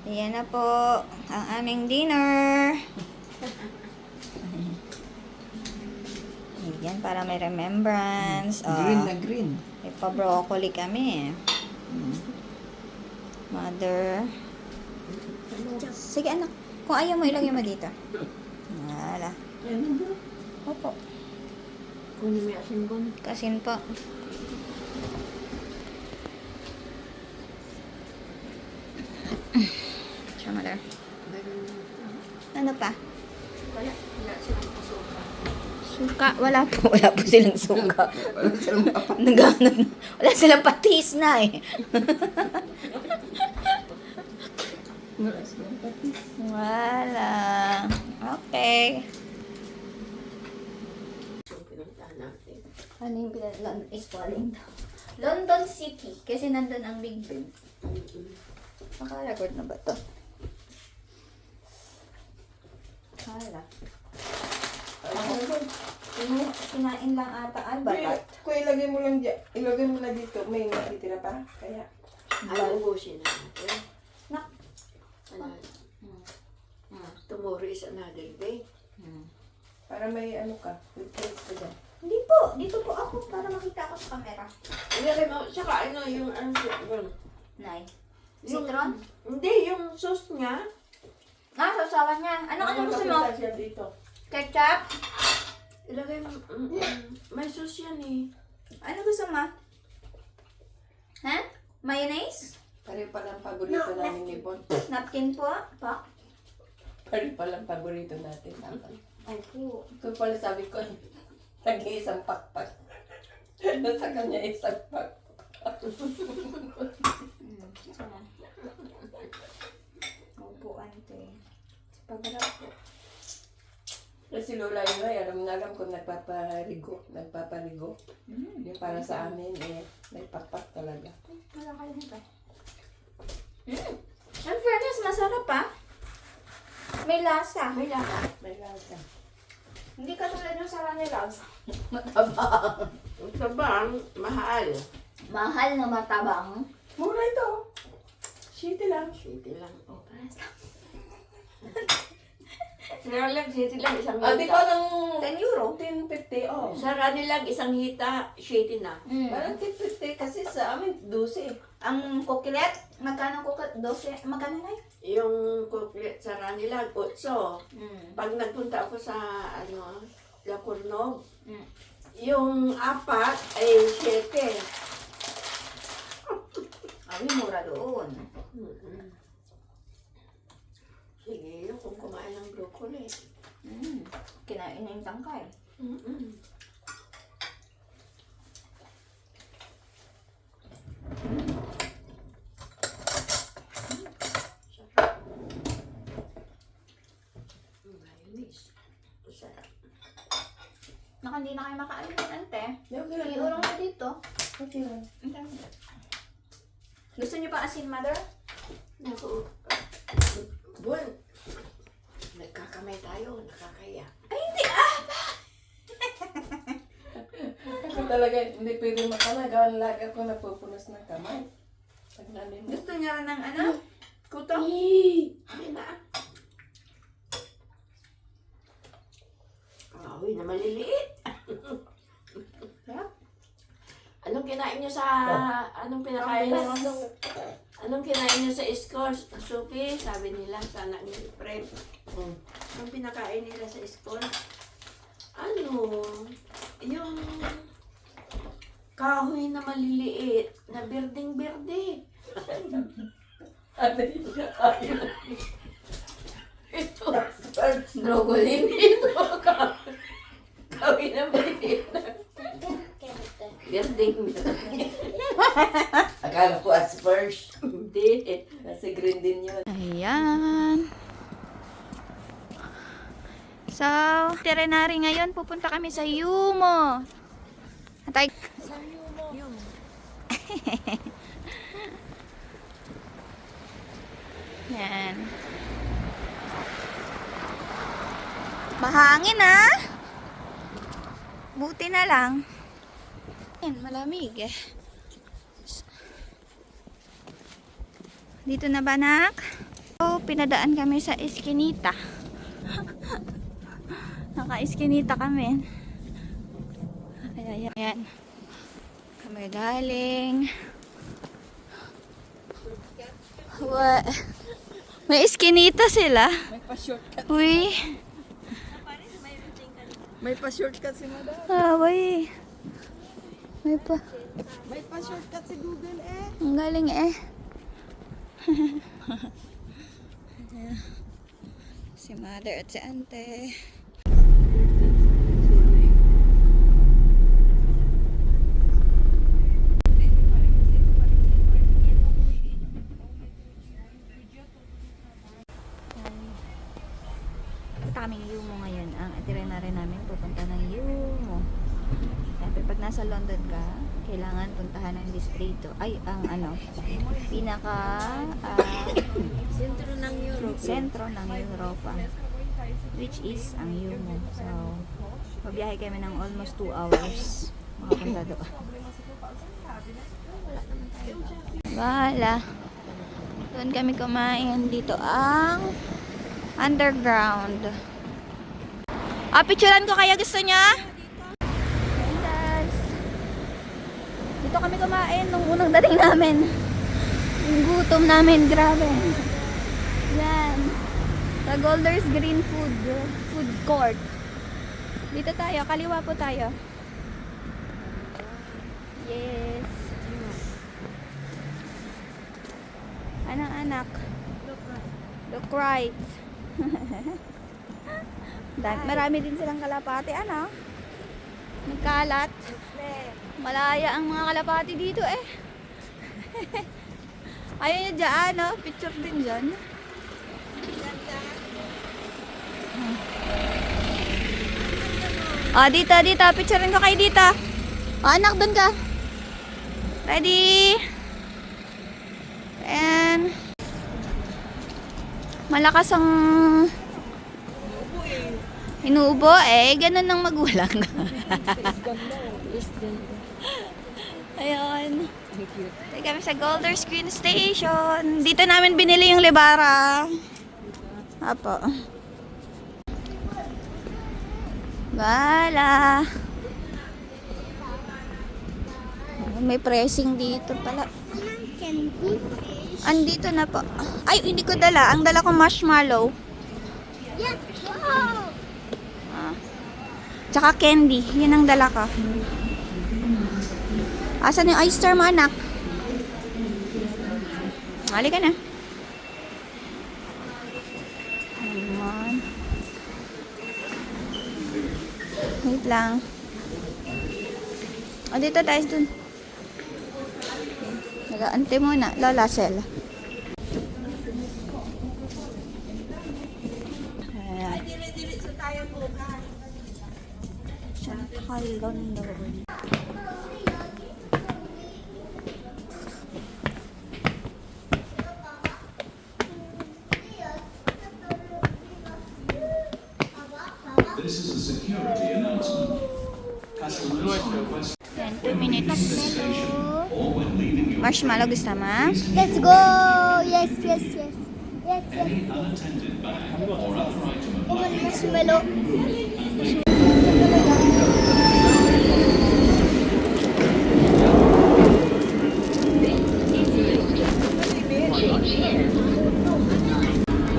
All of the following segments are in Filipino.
Ayan na po ang aming dinner. Ayan, para may remembrance. Green na green. May pa-broccoli kami. Mother. Sige anak, kung ayaw mo, ilagay mo dito. Wala. Ano ba? Opo. Kunin mo yung asin ko. Kasin po. Siya, mother. Ano pa? Wala silang pasuka. Suka. Wala po. Wala po silang suka. Wala silang papat. Naghanap na. Wala silang patis na eh. Wala silang patis. Wala. Okay. Pinuntahan natin. Ano yung London is falling down? London City. Kasi nandun ang Big Ben. Naka-record na ba to? Hala. Kinain lang ata. Ay, balat. Kung ilagay mo lang dyan, ilagay mo na dito, may natitira pa. Kaya, Ano ubusin na natin? Nak. Ano? Tomorrow is another day. para may ano ka, with place ka dyan. Hindi po. Dito po ako para makita ako sa camera. Ilagay mo, saka ano yung ano yun? Nay. Yung- Citron? Hindi, yung sauce niya. Ah, sausawan niya. Ano gusto mo? Nakapunta siya dito. Ketchup? Ilagay mo, may sauce yan eh. Ano gusto mo? Ha? Mayonnaise? Pareho palang paborito namin ni Bon. Napkin po? Pa? Pareho palang paborito natin. Ay po. Kung pala sabi ko, nag-iisang pakpak. Doon sa kanya isang pakpak. Sana. Opo, ante. Pagharap po. Kasi Lola yun ay alam na alam kung nagpaparigo. Yung para sa amin, may pakpak talaga. Wala kayo nito. In fairness, masarap pa. May lasa. May lasa. May lasa. Hindi katulad ng sa Ranilags. Ang sabang, mahal. Mahal na matabang. Mura ito. Shitty lang. City lang. Oh, Sa lang, city lang, isang Ah, di hita. ba ng 10 euro? 10.50? Oh. Sa Ranilag, isang hita, city na. Parang 10.50 kasi sa amin 12. Ang kukilet, magkano kukilet? 12, magkano na yun? Yung kuklit sa Ranilag, 8. Pag nagpunta ako sa, La Cornog, yung 4 ay 7. Ay, mura doon. Sige, kung kumain ng broccoli. Kinain na yung tangkay. Mayonnaise. Sarap. Naka, hindi na kayo makain ng ante. Okay lang. Iurong mo dito. Okay lang. Gusto niyo pa asin, mother? Naku. Buwan. Nagkakamay tayo, nakakaya. Ay, hindi ah! Ako talaga hindi pwede makamay. Gawan lagi ako napupunas ng kamay. Pag namin mo. Gusto niya rin ng ano? Kuto? Ay na. Awi na maliliit. Sarap. Anong kinain niyo sa... Anong pinakain niyo? Anong kinain niyo sa school? Sophie, sabi nila, sana ni Fred. Anong pinakain nila sa school? Ano? Yung kahoy na maliliit, na berdeng-berde. Ano yung kakain? Ito, broccoli. Ito, kahoy na maliliit. Berdeng-berde. Akala ko as first. Hindi. Kasi green din yun. Ayan. So, itinerary ngayon, pupunta kami sa Yumo. Atay. Sa Yumo. Yan. Mahangin ah. Buti na lang. Yan, malamig eh. Dito na ba, nak? pinadaan kami sa Eskinita. Naka-Eskinita kami. Ayan. Kami galing. What? May Eskinita sila. May pa-shortcut. Uy. May pa-shortcut si madam. Uy. May pa-shortcut si Google eh. Ang galing eh. Si mother at si ante. Kaming Yumo ngayon. Ang itinerary namin pupunta ng Yumo. Siyempre, pag nasa London ka, kailangan puntahan ng distrito. Ay, ang pinaka sentro ng Europa. Which is ang Yumo. So, mabiyahe kami ng almost 2 hours. Makapunta doon. Wala. Doon kami kumain. Dito ang underground. Picturean ko kaya gusto niya? Yes. Dito kami kumain nung unang dating namin. Yung gutom namin, grabe. Yan. Sa Golders Green Food Court. Dito tayo, kaliwa po tayo. Yes. Anong anak? Look right. Marami din silang kalapati, ano? Nagkalat. Malaya ang mga kalapati dito eh. Ayun yun dyan, no? Picture din dyan. Dito. Picturein ko kayo dito. Anak, dun ka. Ready? And malakas ang inuubo eh. Ganun ng magulang. Ayun. Tayo kami sa Golders Green Station. Dito namin binili yung Lebara. Apo. Bala. May pressing dito pala. Andito na po. Ay, hindi ko dala. Ang dala ko marshmallow. Tsaka candy. Yun ang dala ko. Asan yung oyster mo, anak? Halika na. Ayan. Wait lang. Dito tayo dun. Nag-aante muna. Lola Sel. Ayan. Shanghai, London. This is a security announcement. Customers are requested Yan, 2 minutes. or when leaving your Marshmallow gusto mo? Let's go! Yes. any unattended bag or other item of luggage Marshmallow.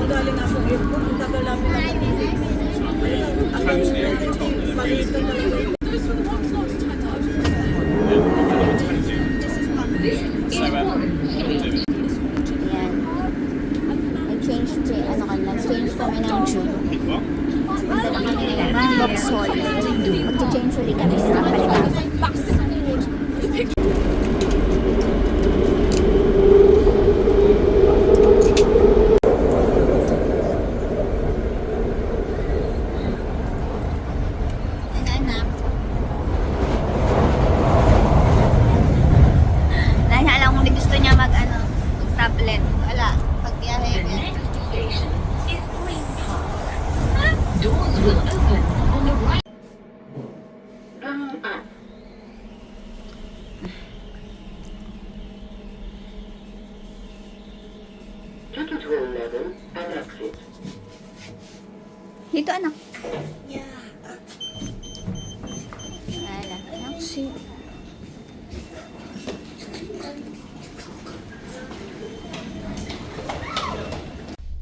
Magaling nga sa airport. Ang tagal namin nakatitig. Malito na lang. Yan. Nag-change kami ng tube. Nandala kami ng Vauxhall. Mag-change ulit kami sa Palibasan. Tablet. Wala. Pagbiyahe. Dito, anak. Wala, anak.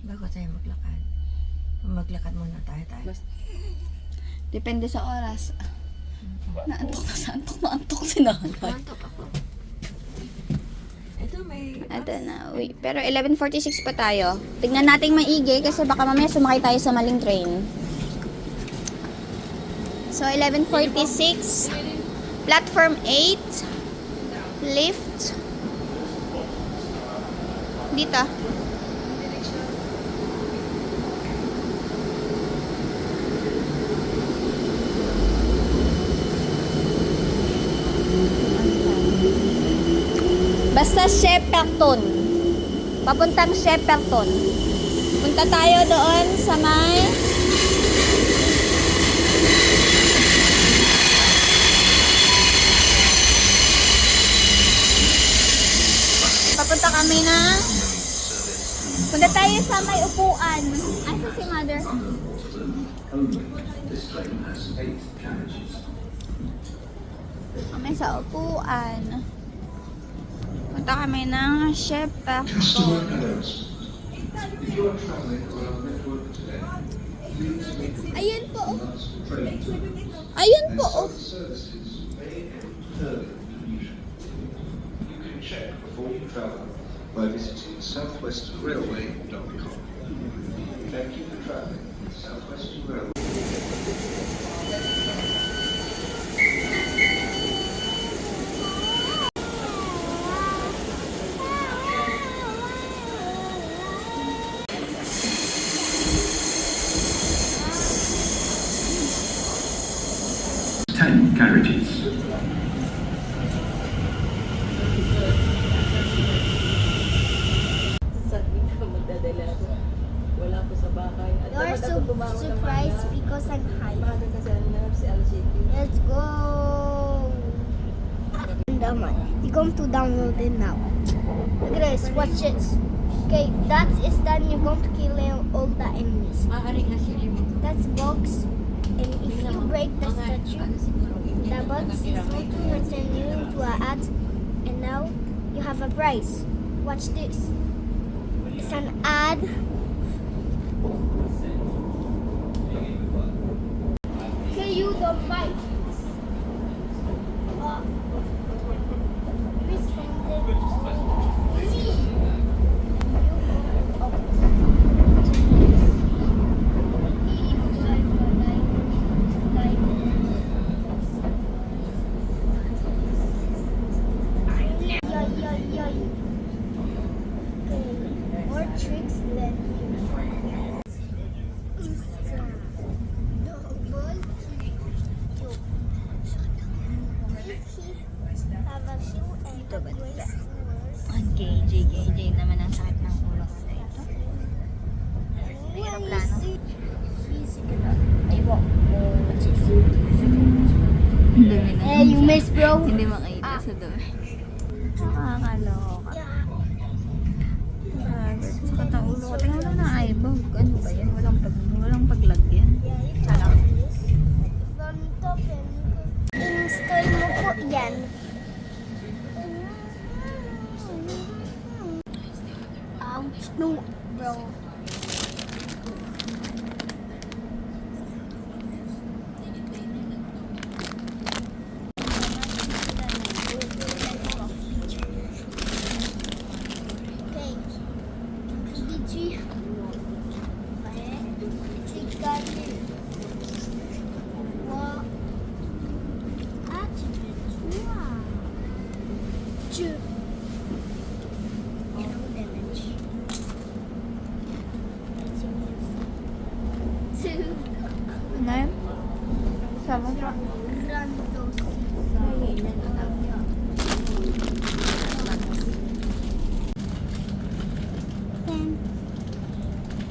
Bago tayo maglakad. Maglakad muna tayo. Depende sa oras. Naantok si nanay. Mantok ako. Ito may... Ito na, wait. Pero 11:46 pa tayo. Tignan nating maigi kasi baka mamaya sumakay tayo sa maling train. So, 11:46. Platform 8. Lift. Dito. Basta Shepperton. Papuntang Shepperton. Punta tayo doon sa may... Papunta kami na... Punta tayo sa may upuan. Asa si mother? Kami sa upuan. Punta kami ng Shepperton. Ayun po. Ayun po. You can check before you travel by visiting southwesterrailway.com. Thank you for traveling with Southwestern Railway. Carriages. Sabi ko magdadala ako. Wala ko sa bahay. At You're dapat so ako bumangon ng surprised maaga. because I'm high. Maaga kasi ang nerve si LCT. Let's go. You're going to download it now. Look at this. Watch this. Okay, that is done. You're going to kill all the enemies. Maaaring nasilip ito. That's box. And if you break the statue, the box is going to return you into a ad. And now you have a prize. Watch this. It's an ad. Okay, you don't fight. More tricks than double kill. Have a few and the Ang KJ naman ang sakit ng ulo ko na ito. Aeroplano. Dumi na. Hey, you miss, bro. Hindi makita sa dumi. Nakakaloka. Grabe. Sakit ng ulo ko. Tingnan mo na eyebag. Ano ba yan? Walang paglagyan. From top install mo po yan. Ouch, no, bro. Okay. BG. Ano yun? Sama sa...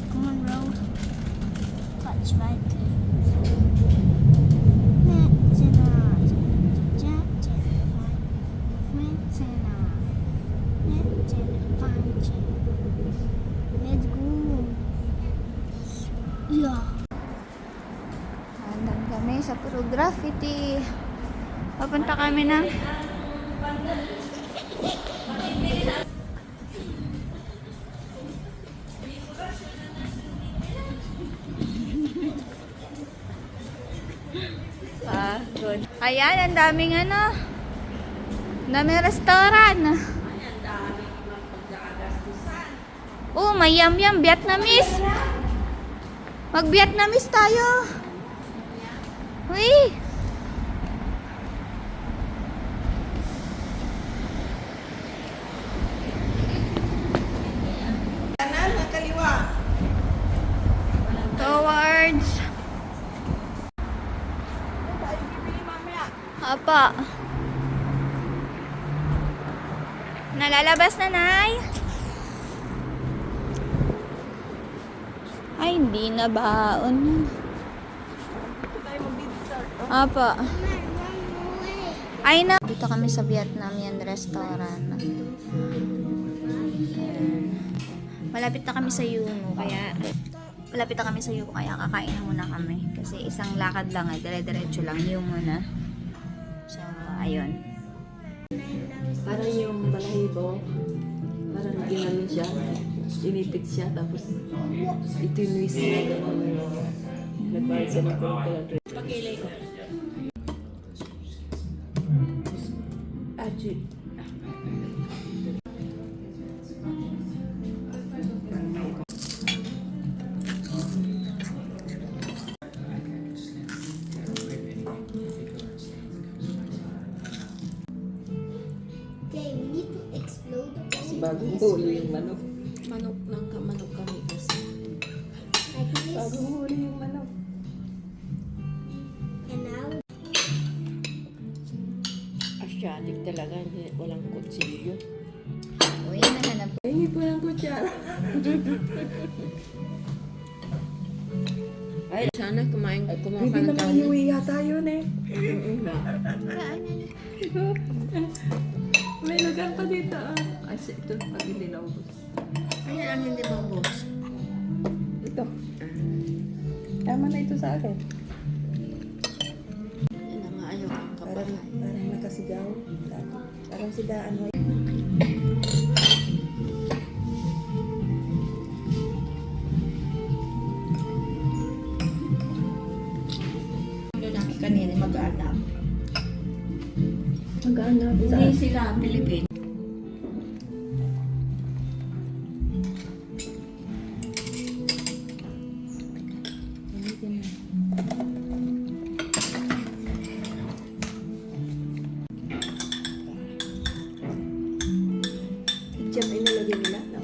Come on, bro. Touch right. Let's go. So, graffiti. Papunta kami ng... Good. Ayan, ang daming ano. Ang daming restaurant. Oh, may yum-yum. Vietnamese. Mag-Vietnamese tayo. Uy. Kanan na kaliwa. Towards. Apa. Nalalabas na, Nay? Ay, hindi na baon. Apa. Ay na. Dito kami sa Vietnamese restaurant. Ayan. Malapit na kami sa Yumo, kaya kakain muna kami. Kasi isang lakad lang dire-diretso lang Yumo na. So, ayun. Parang yung balahibo. Parang ginanon siya. Inipit siya. Tapos itinuis niya. Nagbayad siya ng coconut. Pagilay ko. Aji. Okay, we need to explode all Bagong this huli way. yung manok. Manok kami kasi. Like this. Bagong huli yung manok. And now, Asiatic talaga. Hindi, walang kutsilyo. Uy, nahanap. Ay, po ng kutsara. Ay, sana kumain ka ng kanin. Hindi na tayo eh. May lugar pa dito. Ay, ito. Pag hindi naubos. Ay, ang hindi maubos. Ito. Tama na ito sa akin. Yan ang ayaw kang kapal. Parang nakasigaw. Parang sigaan mo. Lalaki kanina mag-anak. Mag-anak. Hindi sila Pilipino. Diyan ay nilagay nila. No?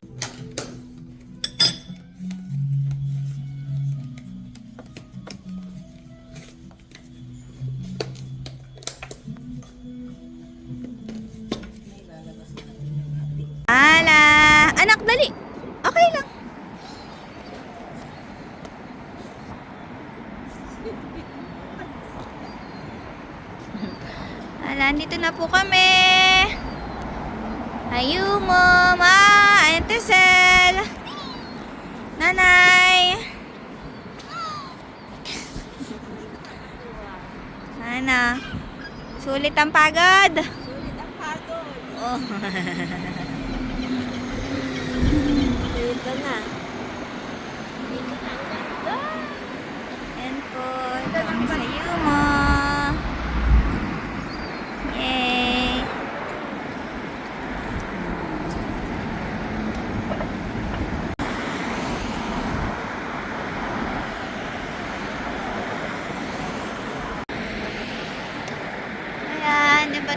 Ala! Anak, dali! Okay lang. Ala, dito na po kami. Ayumo, Ma, Auntie Sel, Nanay. Ano? Sulit ang pagod. Sulit ang pagod. Oh. Dito na. Ayan po, ito kami sa Yumo. Yay! Ayan, diba?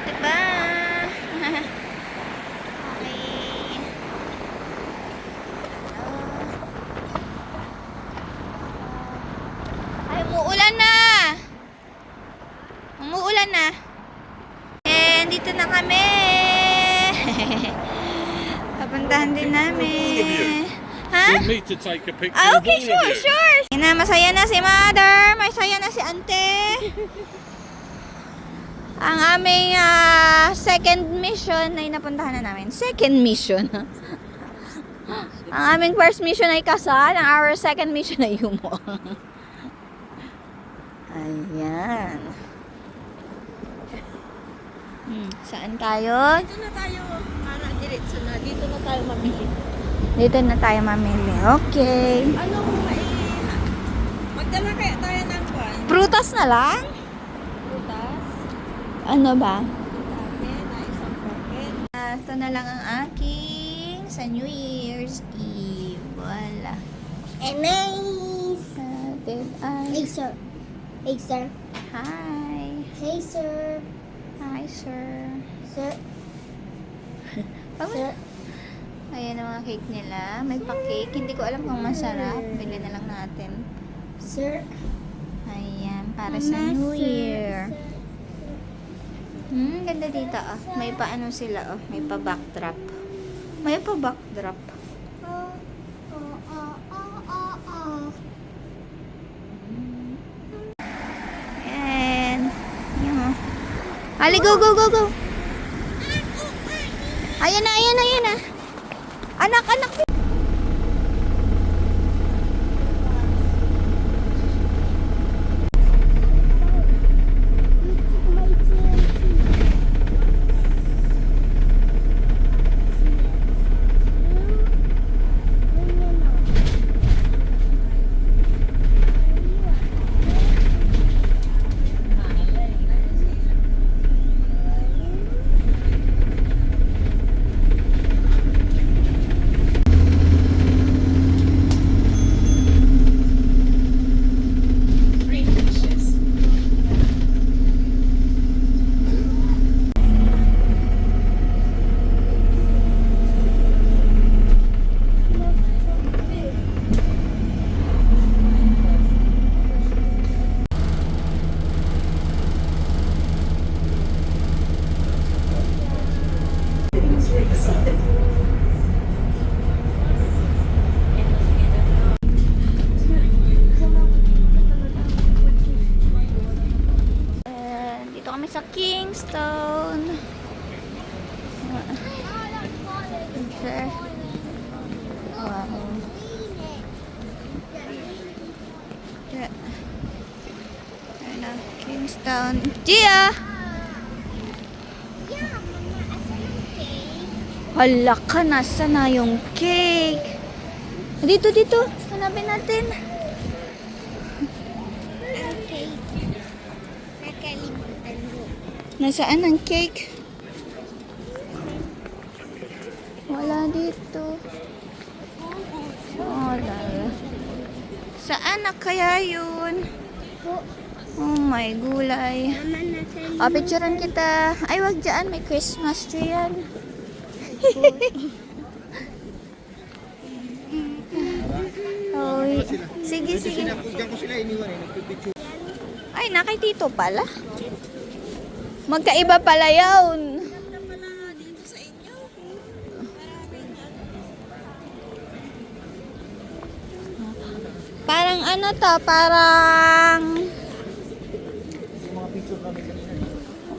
Okay. Ay, umuulan na! Umuulan na. And dito na kami. Papuntahan din namin. Ha? For me to take a picture Ah, of okay, all of sure, you. sure. Ina, masaya na si Mother. Masaya na si Ante. Ang aming second mission ay napuntahan na namin. Second mission. Ang aming first mission ay kasal. Ang our second mission ay Yumo. Ayan. Saan tayo? Dito na tayo. Para diretso na. Dito na tayo mabili. Dito na tayo mamili. Okay. Anong magdala kaya tayo ng kwan? Prutas na lang? Prutas. Ano ba? Dami na isang packet. Ito na lang ang aking sa New Year's Eve. Wala. And nice. Atin ay... Hey, sir. Hey, sir. Hi. Hey, sir. Hi, sir. Sir. Sir. Ayan ang mga cake nila. May pa-cake. Hindi ko alam kung masarap. Bili na lang natin. Sir. Ayan, para sa New Year. Ganda dito ah. May pa ano sila oh. May pa backdrop. May pa backdrop. Oh, oh, oh, oh, oh, oh. And, yun oh. Ali, go, go, go, go. Ayan na, ayan na, ayan na. Anak, anak. Dito kami sa Kingston. Okay. Wow. Yeah. Ayan na, Kingston. Gia! Hala ka, nasa na yung cake? Dito, dito. Hanapin natin. Okay. Nakalimutan mo. Nasaan ang cake? Wala dito. Wala. Saan na kaya yun? Oh my gulay. Mama, nasa O, picturean kita. Ay, wag dyan. May Christmas tree yan. Oy. Sige, sige. Ay, nakay Tito pala. Magkaiba pala yun. Parang ano to, parang...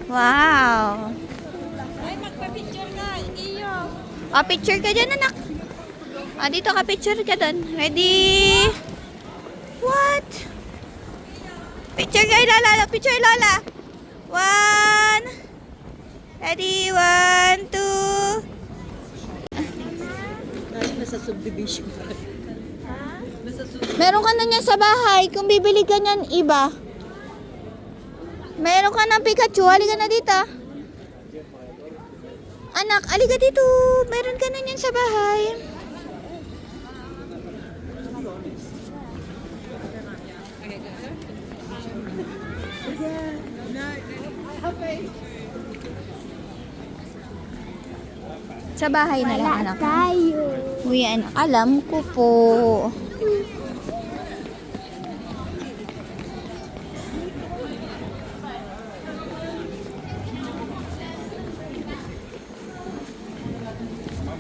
Wow. Ay, magpa-picture ka. Iyo. O, picture ka dyan, anak. O, dito ka, picture ka dun. Ready? What? Picture kay Lola. Picture, Lola. 1. Ready? 1, 2. Nasa subdivision. Meron ka na niya sa bahay. Kung bibili ka niyan, iba. Meron ka ng Pikachu. Halika na dito. Anak, halika dito. Meron ka na niyan sa bahay. Sa bahay na lang, anak. tayo. Uy, anak, alam ko po.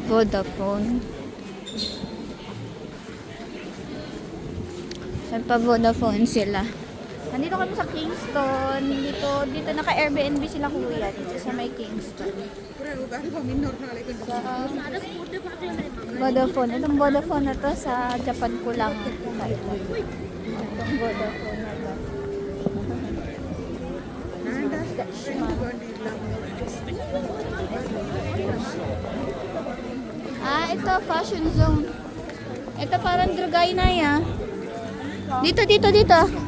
Vodafone. Saan pa Vodafone sila? Nandito kami sa Kingston. Dito naka-Airbnb sila kuya. Dito sa may Kingston. Vodafone. Itong Vodafone na to sa Japan ko lang. Itong Vodafone na to. Ito, fashion zone. Ito parang Dragay na ya. Dito, dito, dito.